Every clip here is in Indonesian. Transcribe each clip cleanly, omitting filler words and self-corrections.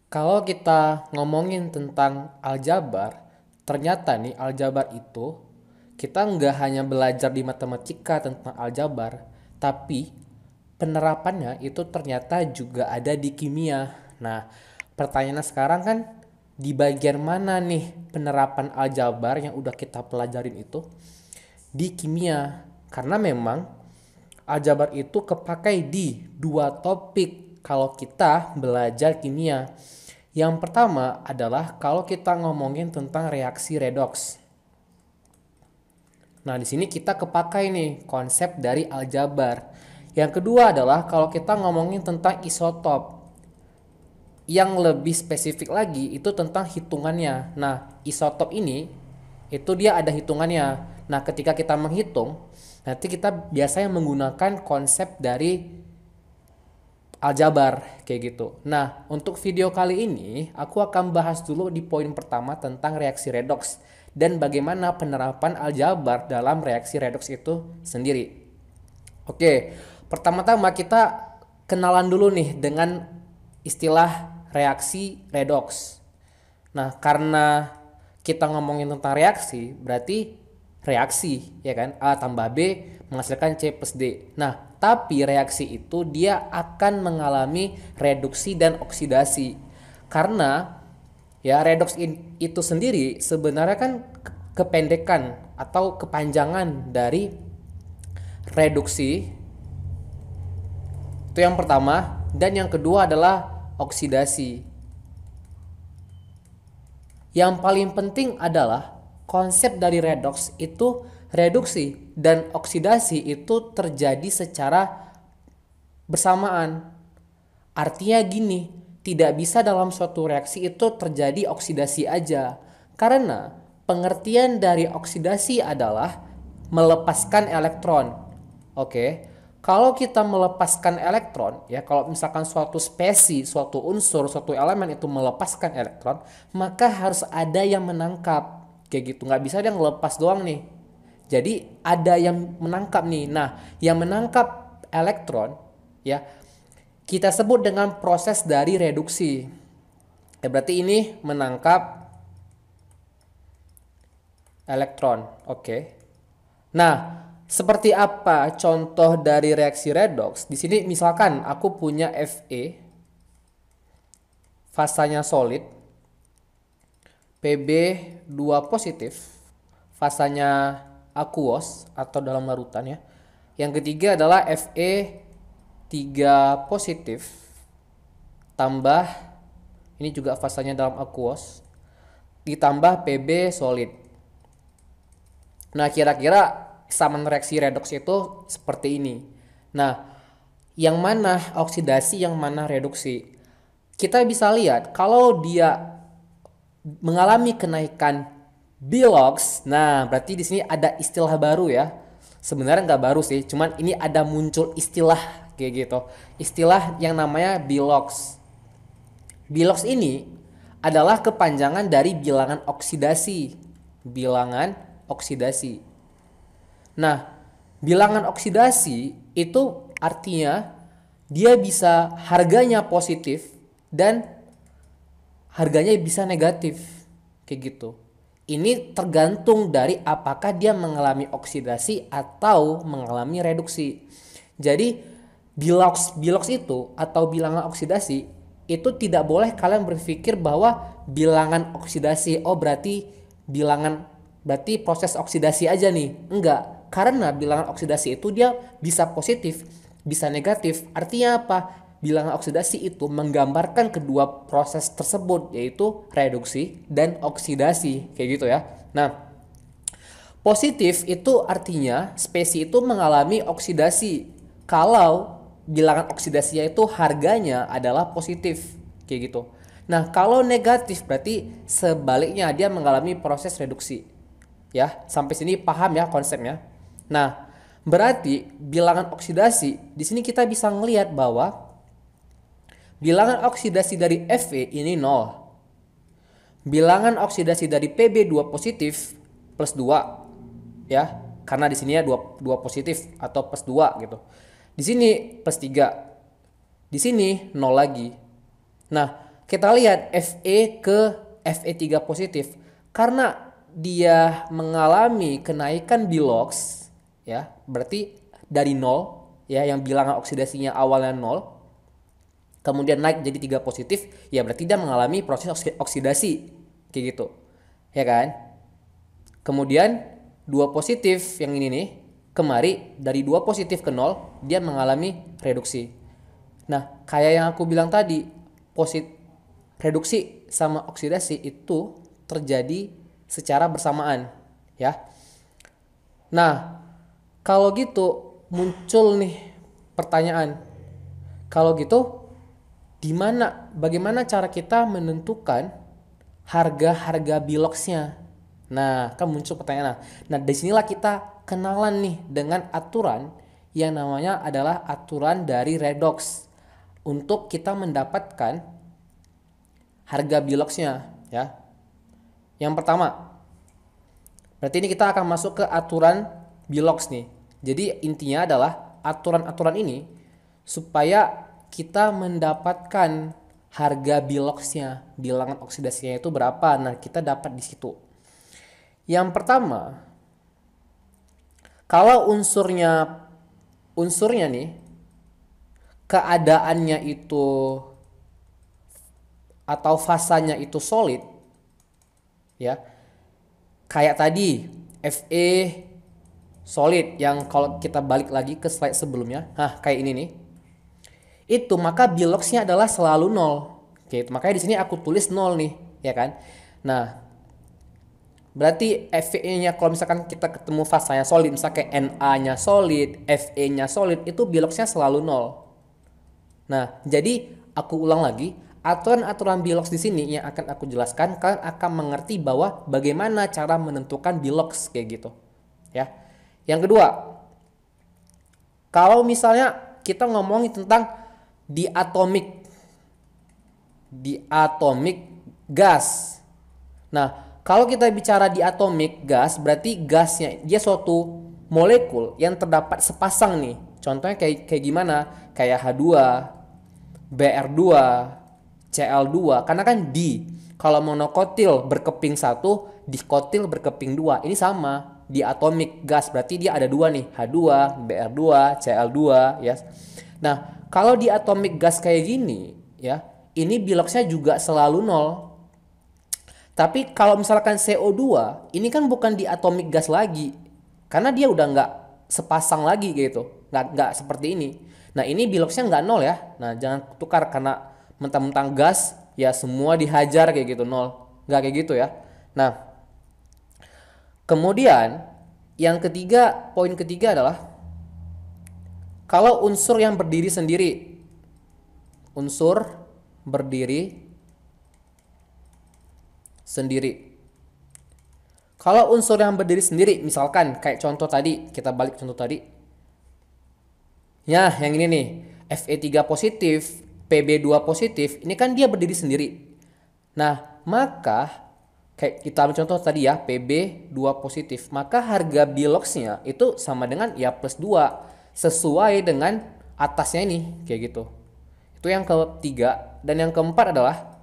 Kalau kita ngomongin tentang aljabar, ternyata nih aljabar itu kita nggak hanya belajar di matematika tentang aljabar, tapi penerapannya itu ternyata juga ada di kimia. Nah, pertanyaannya sekarang kan di bagian mana nih penerapan aljabar yang udah kita pelajarin itu? Di kimia. Karena memang aljabar itu kepakai di dua topik kalau kita belajar kimia. Yang pertama adalah kalau kita ngomongin tentang reaksi redoks. Nah, di sini kita kepakai nih konsep dari aljabar. Yang kedua adalah kalau kita ngomongin tentang isotop. Yang lebih spesifik lagi itu tentang hitungannya. Nah, isotop ini itu dia ada hitungannya. Nah, ketika kita menghitung, nanti kita biasanya menggunakan konsep dari aljabar kayak gitu. Nah, untuk video kali ini aku akan bahas dulu di poin pertama tentang reaksi redoks dan bagaimana penerapan aljabar dalam reaksi redoks itu sendiri. Oke, pertama-tama kita kenalan dulu nih dengan istilah reaksi redoks. Nah, karena kita ngomongin tentang reaksi, berarti reaksi, ya kan? A tambah B menghasilkan C plus D. Nah, tapi reaksi itu dia akan mengalami reduksi dan oksidasi. Karena ya redoks itu sendiri sebenarnya kan kependekan atau kepanjangan dari reduksi itu yang pertama, dan yang kedua adalah oksidasi. Yang paling penting adalah konsep dari redoks itu reduksi dan oksidasi itu terjadi secara bersamaan. Artinya gini, tidak bisa dalam suatu reaksi itu terjadi oksidasi aja. Karena pengertian dari oksidasi adalah melepaskan elektron. Oke. Kalau kita melepaskan elektron, ya kalau misalkan suatu spesies, suatu unsur, suatu elemen itu melepaskan elektron, maka harus ada yang menangkap. Kayak gitu, nggak bisa dia ngelepas doang nih. Jadi ada yang menangkap nih. Nah, yang menangkap elektron, ya kita sebut dengan proses dari reduksi. Ya, berarti ini menangkap elektron. Oke. Nah, seperti apa contoh dari reaksi redoks? Di sini misalkan aku punya Fe, fasanya solid, Pb2 positif, fasanya aquos atau dalam larutan ya. Yang ketiga adalah Fe3 positif tambah ini juga fasanya dalam aquos ditambah Pb solid. Nah, kira-kira kesamaan reaksi redoks itu seperti ini. Nah, yang mana oksidasi, yang mana reduksi? Kita bisa lihat kalau dia mengalami kenaikan Bilox, nah berarti di sini ada istilah baru ya. Sebenarnya nggak baru sih, cuman ini ada muncul istilah kayak gitu. Istilah yang namanya Bilox. Bilox ini adalah kepanjangan dari bilangan oksidasi. Bilangan oksidasi. Nah, bilangan oksidasi itu artinya dia bisa harganya positif dan harganya bisa negatif. Kayak gitu. Ini tergantung dari apakah dia mengalami oksidasi atau mengalami reduksi. Jadi bilox itu atau bilangan oksidasi itu tidak boleh kalian berpikir bahwa bilangan oksidasi berarti proses oksidasi aja nih. Enggak, karena bilangan oksidasi itu dia bisa positif, bisa negatif. Artinya apa? Bilangan oksidasi itu menggambarkan kedua proses tersebut, yaitu reduksi dan oksidasi, kayak gitu ya. Nah, positif itu artinya spesies itu mengalami oksidasi kalau bilangan oksidasinya itu harganya adalah positif, kayak gitu. Nah, kalau negatif berarti sebaliknya dia mengalami proses reduksi. Ya, sampai sini paham ya konsepnya. Nah, berarti bilangan oksidasi di sini kita bisa ngelihat bahwa bilangan oksidasi dari Fe ini 0. Bilangan oksidasi dari Pb2 positif plus 2. Ya, karena di sini ya 2 positif atau plus 2 gitu. Di sini plus 3. Di sini 0 lagi. Nah, kita lihat Fe ke Fe3 positif. Karena dia mengalami kenaikan Bilox, ya, berarti dari nol, ya, yang bilangan oksidasinya awalnya nol, kemudian naik jadi 3 positif, ya berarti dia mengalami proses oksidasi, kayak gitu, ya kan? Kemudian 2 positif yang ini nih, kemari dari 2 positif ke nol, dia mengalami reduksi. Nah, kayak yang aku bilang tadi, reduksi sama oksidasi itu terjadi secara bersamaan, ya. Nah, kalau gitu muncul nih pertanyaan. Kalau gitu bagaimana cara kita menentukan harga-harga Biloxnya? Nah, kan muncul pertanyaan. Nah, disinilah kita kenalan nih dengan aturan yang namanya adalah aturan dari redox untuk kita mendapatkan harga Biloxnya, ya. Yang pertama, berarti ini kita akan masuk ke aturan Bilox nih. Jadi intinya adalah aturan-aturan ini supaya kita mendapatkan harga Biloxnya, bilangan oksidasinya itu berapa. Nah, kita dapat di situ. Yang pertama, kalau unsurnya nih keadaannya itu atau fasanya itu solid, ya. Kayak tadi Fe solid yang kalau kita balik lagi ke slide sebelumnya, kayak ini nih. Itu maka Biloxnya adalah selalu nol. Oke, makanya di sini aku tulis nol nih, ya kan? Nah, berarti Fe-nya kalau misalkan kita ketemu fasanya solid, misalnya kayak Na-nya solid, Fe-nya solid, itu Biloxnya selalu nol. Nah, jadi aku ulang lagi, aturan-aturan Bilox di sini yang akan aku jelaskan, kalian akan mengerti bahwa bagaimana cara menentukan Bilox kayak gitu, ya. Yang kedua, kalau misalnya kita ngomongin tentang diatomic gas. Nah, kalau kita bicara diatomic gas, berarti gasnya dia suatu molekul yang terdapat sepasang nih. Contohnya kayak gimana? Kayak H2, Br2, Cl2. Karena kan kalau monokotil berkeping 1, dikotil berkeping 2. Ini sama, diatomic gas. Berarti dia ada 2 nih, H2, Br2, Cl2, ya. Nah, kalau di atomic gas kayak gini, ya, ini Biloxnya juga selalu nol. Tapi kalau misalkan CO2, ini kan bukan di atomic gas lagi, karena dia udah nggak sepasang lagi gitu, nggak seperti ini. Nah, ini Biloxnya nggak nol ya. Nah, jangan tukar karena mentang-mentang gas ya semua dihajar kayak gitu nol, nggak kayak gitu ya. Nah, kemudian poin ketiga adalah kalau unsur yang berdiri sendiri, Kalau unsur yang berdiri sendiri, misalkan kayak contoh tadi, kita balik contoh tadi. Ya, yang ini nih, Fe3 positif, Pb2 positif, ini kan dia berdiri sendiri. Nah, maka kayak kita ambil contoh tadi ya, Pb2 positif, maka harga Biloxnya itu sama dengan ya plus 2, sesuai dengan atasnya ini, kayak gitu. Itu yang ketiga. Dan yang keempat adalah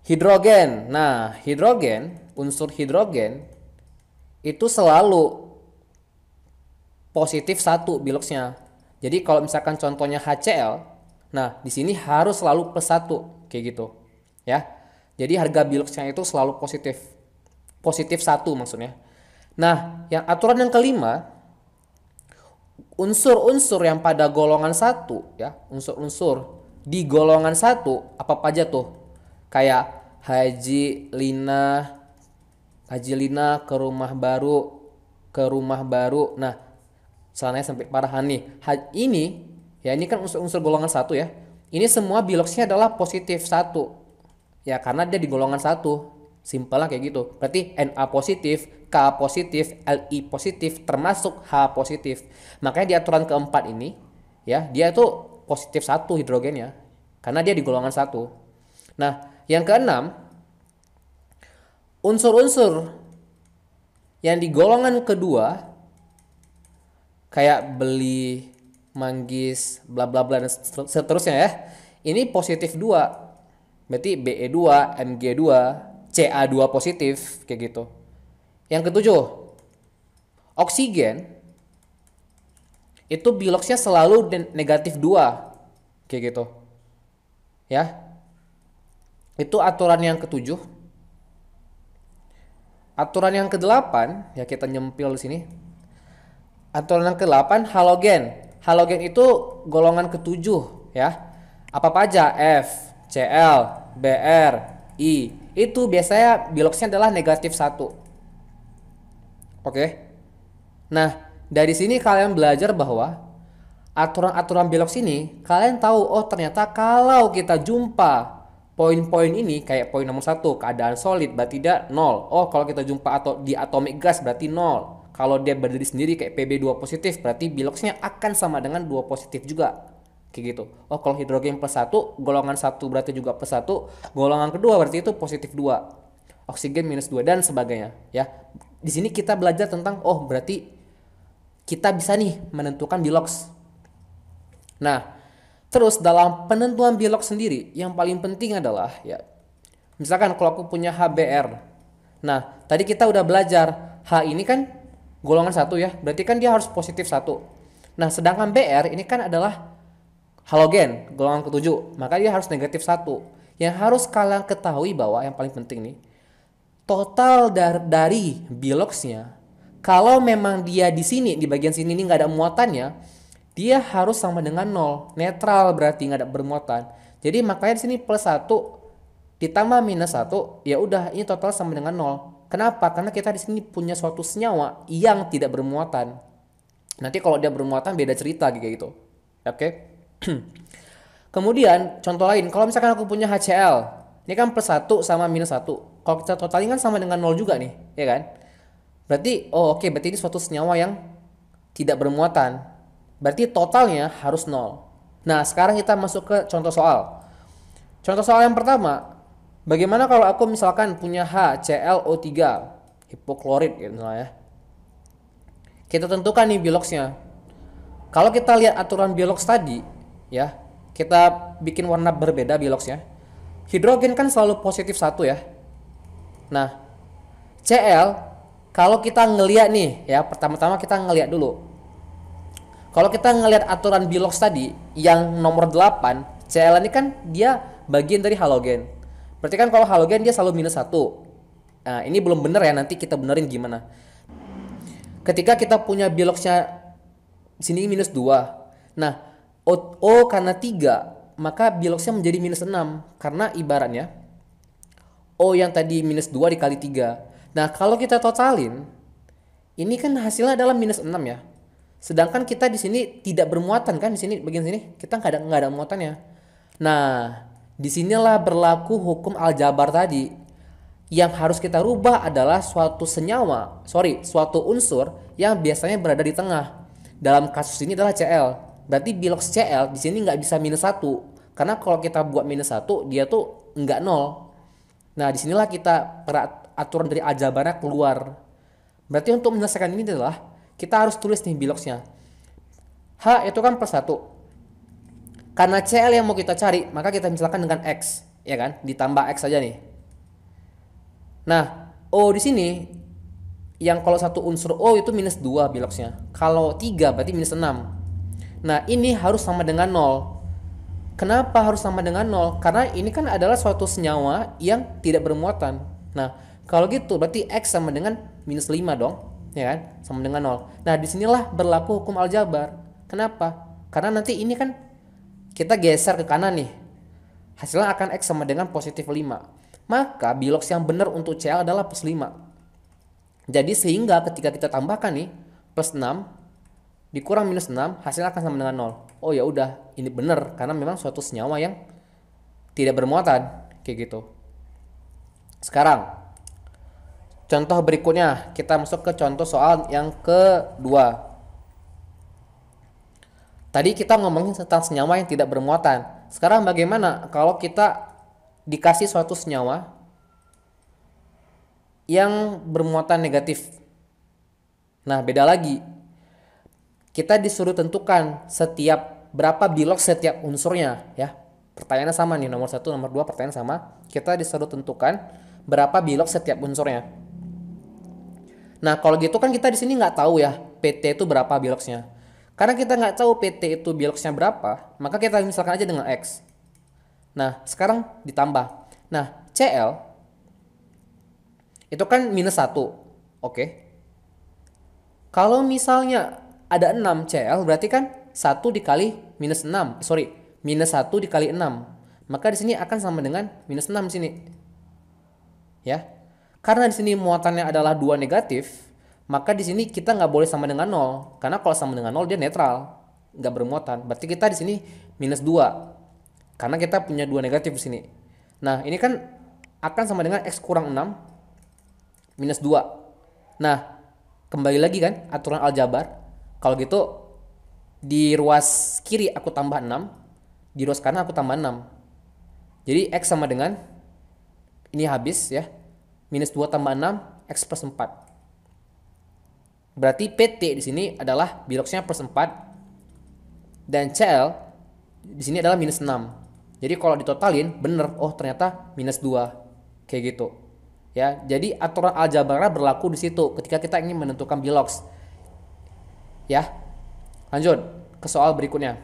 hidrogen. Nah, unsur hidrogen itu selalu positif 1 Biloxnya. Jadi kalau misalkan contohnya HCl, nah di sini harus selalu plus 1 kayak gitu, ya. Jadi harga Biloxnya itu selalu positif. Positif 1 maksudnya. Nah, aturan yang kelima, unsur-unsur yang pada golongan 1, ya, unsur-unsur di golongan 1 apa aja tuh? Kayak Haji Lina ke rumah baru. Nah, celananya sampai parahan nih. Ini kan unsur-unsur golongan 1 ya. Ini semua Biloxnya adalah positif 1. Ya, karena dia di golongan 1. Simpelnya kayak gitu. Berarti Na positif, K positif, Li positif, termasuk H positif. Makanya di aturan keempat ini, ya, dia itu positif 1 hidrogennya. Karena dia di golongan 1. Nah, yang keenam, unsur-unsur yang di golongan kedua, kayak beli, manggis, bla bla bla dan seterusnya ya. Ini positif 2. Berarti Be2, Mg2, Ca2 positif kayak gitu. Yang ketujuh, oksigen itu biloxnya selalu negatif 2 kayak gitu. Ya. Itu aturan yang ketujuh. Aturan yang ke-8 ya kita nyempil di sini. Aturan yang ke-8 halogen. Halogen itu golongan ketujuh ya. Apa aja? F, Cl, Br, I. Itu biasanya biloxnya adalah negatif 1. Oke. Nah, dari sini kalian belajar bahwa aturan-aturan bilox ini kalian tahu, oh ternyata kalau kita jumpa poin-poin ini kayak poin nomor 1 keadaan solid berarti dia 0. Oh, kalau kita jumpa atau di atomic gas berarti 0. Kalau dia berdiri sendiri kayak Pb2 positif berarti biloxnya akan sama dengan 2 positif juga. Kayak gitu. Oh, kalau hidrogen plus 1, golongan 1 berarti juga plus 1, golongan kedua berarti itu positif 2. Oksigen minus 2 dan sebagainya, ya. Di sini kita belajar tentang oh berarti kita bisa nih menentukan bilox. Nah, terus dalam penentuan bilox sendiri yang paling penting adalah ya misalkan kalau aku punya HBr. Nah, tadi kita udah belajar H ini kan golongan 1 ya, berarti kan dia harus positif 1. Nah, sedangkan Br ini kan adalah halogen, golongan ketujuh, maka dia harus negatif 1. Yang harus kalian ketahui bahwa yang paling penting nih, total dari biloxnya, kalau memang dia di sini, di bagian sini ini nggak ada muatannya, dia harus sama dengan 0, netral berarti nggak ada bermuatan. Jadi makanya di sini plus 1 ditambah minus 1, ya udah ini total sama dengan 0. Kenapa? Karena kita di sini punya suatu senyawa yang tidak bermuatan. Nanti kalau dia bermuatan beda cerita kayak gitu. Oke. Kemudian contoh lain, kalau misalkan aku punya HCl, ini kan plus 1 sama minus 1. Kalau kita totalin kan sama dengan 0 juga nih, ya kan? Berarti oh oke, berarti ini suatu senyawa yang tidak bermuatan. Berarti totalnya harus 0. Nah, sekarang kita masuk ke contoh soal. Contoh soal yang pertama, bagaimana kalau aku misalkan punya HClO3 hipoklorit gitu ya. Kita tentukan nih biloxnya. Kalau kita lihat aturan bilox tadi, ya, kita bikin warna berbeda biloxnya. Hidrogen kan selalu positif 1 ya. Nah, Cl kalau kita ngelihat nih ya, pertama-tama kita ngelihat dulu. Kalau kita ngelihat aturan bilox tadi yang nomor 8, Cl ini kan dia bagian dari halogen. Berarti kan kalau halogen dia selalu minus 1. Nah, ini belum bener ya, nanti kita benerin gimana. Ketika kita punya biloxnya sini minus 2. Nah, O karena 3, maka biloxnya menjadi minus 6. Karena ibaratnya O yang tadi minus 2 dikali 3. Nah, kalau kita totalin, ini kan hasilnya adalah minus 6 ya. Sedangkan kita di sini tidak bermuatan kan, di sini bagian sini kita nggak ada muatannya. Nah, disinilah berlaku hukum aljabar tadi. Yang harus kita rubah adalah suatu unsur yang biasanya berada di tengah. Dalam kasus ini adalah Cl. Berarti bilox Cl di sini nggak bisa minus 1. Karena kalau kita buat minus 1, dia tuh nggak 0. Nah, disinilah kita aturan dari aljabarnya keluar. Berarti untuk menyelesaikan ini adalah kita harus tulis nih biloxnya. H itu kan plus 1. Karena Cl yang mau kita cari, maka kita misalkan dengan X, ya kan? Ditambah X saja nih. Nah, O di sini yang kalau satu unsur O itu minus 2 biloxnya. Kalau 3 berarti minus 6. Nah, ini harus sama dengan 0. Kenapa harus sama dengan 0? Karena ini kan adalah suatu senyawa yang tidak bermuatan. Nah, kalau gitu berarti X sama dengan minus 5 dong, ya kan? Sama dengan 0. Nah, disinilah berlaku hukum aljabar. Kenapa? Karena nanti ini kan kita geser ke kanan nih. Hasilnya akan X sama dengan positif 5. Maka bilox yang benar untuk Cl adalah plus 5. Jadi sehingga ketika kita tambahkan nih plus 6 dikurang minus 6, hasilnya akan sama dengan 0. Oh ya udah, ini benar karena memang suatu senyawa yang tidak bermuatan kayak gitu. Sekarang contoh berikutnya, kita masuk ke contoh soal yang kedua. Tadi kita ngomongin tentang senyawa yang tidak bermuatan. Sekarang bagaimana kalau kita dikasih suatu senyawa yang bermuatan negatif? Nah, beda lagi. Kita disuruh tentukan setiap berapa bilox setiap unsurnya ya. Pertanyaannya sama nih, nomor 1, nomor 2 pertanyaan sama. Kita disuruh tentukan berapa bilog setiap unsurnya. Nah, kalau gitu kan kita di sini nggak tahu ya PT itu berapa bilogsnya. Karena kita nggak tahu PT itu bilogsnya berapa, maka kita misalkan aja dengan X. Nah, sekarang ditambah. Nah, CL itu kan -1. Oke. Kalau misalnya ada 6 CL, berarti kan 1 dikali -6. -1 dikali 6. Maka di sini akan sama dengan -6 di sini. Ya. Karena di sini muatannya adalah 2 negatif, maka di sini kita nggak boleh sama dengan 0. Karena kalau sama dengan 0 dia netral, nggak bermuatan. Berarti kita di sini -2. Karena kita punya 2 negatif di sini. Nah, ini kan akan sama dengan X kurang 6 -2. Nah, kembali lagi kan aturan aljabar. Kalau gitu di ruas kiri aku tambah 6, di ruas kanan aku tambah 6. Jadi X sama dengan ini habis ya. -2 tambah 6 X plus 4. Berarti PT di sini adalah bilogsnya plus 4 dan CL di sini adalah -6. Jadi kalau ditotalin bener, oh ternyata -2 kayak gitu. Ya, jadi aturan aljabarnya berlaku di situ ketika kita ingin menentukan bilogs. Ya. Lanjut ke soal berikutnya.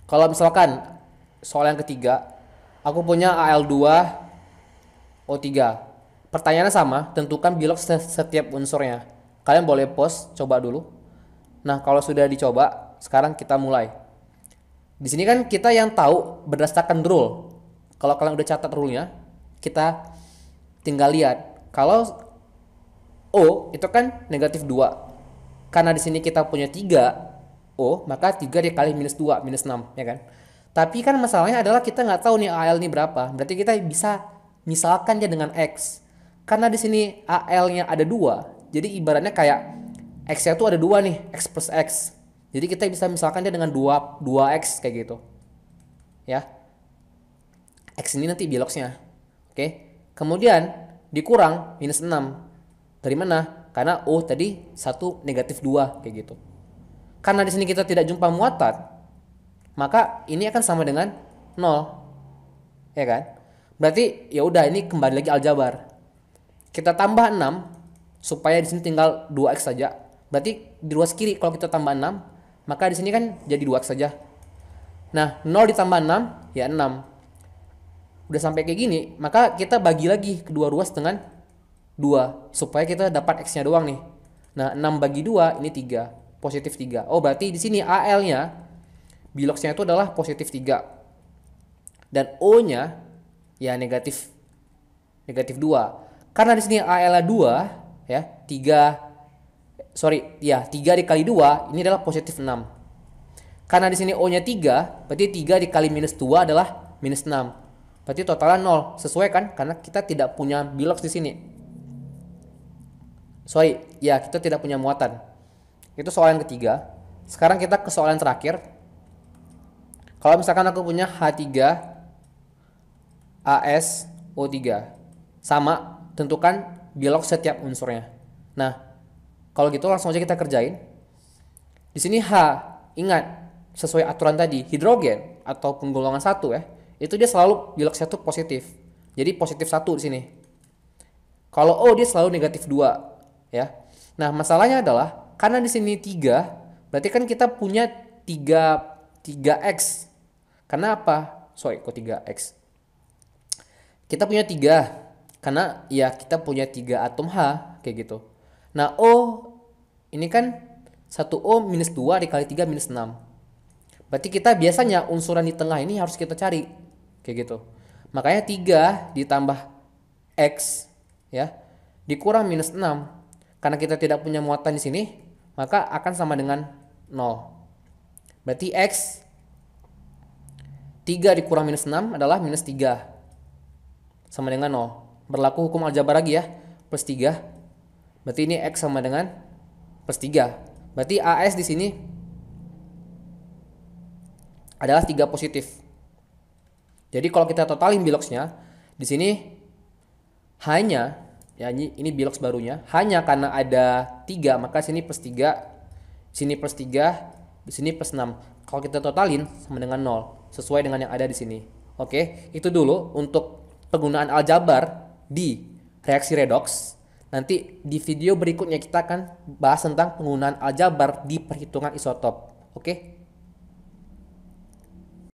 Kalau misalkan soal yang ketiga, aku punya Al2O3. Pertanyaannya sama, tentukan bilogs setiap unsurnya. Kalian boleh pause, coba dulu. Nah, kalau sudah dicoba, sekarang kita mulai. Di sini kan kita yang tahu berdasarkan rule. Kalau kalian udah catat rule-nya, kita tinggal lihat. Kalau O itu kan -2. Karena di sini kita punya 3 O, maka 3 dikali -2, -6, ya kan? Tapi kan masalahnya adalah kita nggak tahu nih AL ini berapa. Berarti kita bisa misalkan dia dengan X. Karena di sini AL-nya ada 2, jadi ibaratnya kayak X-nya tuh ada 2 nih, X plus X. Jadi kita bisa misalkan dia dengan 2X kayak gitu. Ya. X ini nanti bilogsnya. Oke. Kemudian dikurang -6. Dari mana? Karena O tadi 1 negatif 2 kayak gitu. Karena di sini kita tidak jumpa muatan, maka ini akan sama dengan 0. Ya kan? Berarti ya udah, ini kembali lagi aljabar. Kita tambah 6 supaya di sini tinggal 2X saja. Berarti di ruas kiri kalau kita tambah 6, maka di sini kan jadi 2X saja. Nah, 0 ditambah 6 ya 6. Udah sampai kayak gini, maka kita bagi lagi kedua ruas dengan 2 supaya kita dapat X-nya doang nih. Nah, 6 bagi 2 ini 3, positif 3. Oh, berarti di sini AL-nya bilogsnya itu adalah positif 3. Dan O-nya ya negatif 2. Karena di sini AL-nya 2 ya, 3 dikali 2 ini adalah positif 6. Karena di sini O-nya 3, berarti 3 dikali -2 adalah -6. Berarti totalnya 0. Sesuai kan? Karena kita tidak punya bilogs di sini. Kita tidak punya muatan. Itu soal yang ketiga. Sekarang kita ke soal yang terakhir. Kalau misalkan aku punya H3AsO3, sama, tentukan bilogs setiap unsurnya. Nah, kalau gitu langsung aja kita kerjain. Di sini H, ingat sesuai aturan tadi, hidrogen atau penggolongan 1 ya, itu dia selalu bilogsnya tuh positif. Jadi positif 1 di sini. Kalau O dia selalu negatif 2 ya. Nah, masalahnya adalah karena di sini 3, berarti kan kita punya 3X. Karena apa? Kok 3X? Kita punya 3 karena ya kita punya 3 atom H kayak gitu. Nah, O ini kan 1O -2 dikali 3 -6. Berarti kita biasanya unsuran di tengah ini harus kita cari kayak gitu. Makanya 3 ditambah X ya dikurang -6. Karena kita tidak punya muatan di sini, maka akan sama dengan 0. Berarti X 3 dikurang -6 adalah -3. Sama dengan 0. Berlaku hukum aljabar lagi ya. Plus 3. Berarti ini X sama dengan plus 3. Berarti AS di sini adalah 3 positif. Jadi kalau kita totalin bilogsnya, di sini hanya ya ini bilogs barunya, hanya karena ada 3 maka sini plus 3, sini plus 3, di sini plus 6. Kalau kita totalin sama dengan 0. sesuai dengan yang ada di sini. Oke, itu dulu untuk penggunaan aljabar di reaksi redoks. Nanti di video berikutnya kita akan bahas tentang penggunaan aljabar di perhitungan isotop. Oke?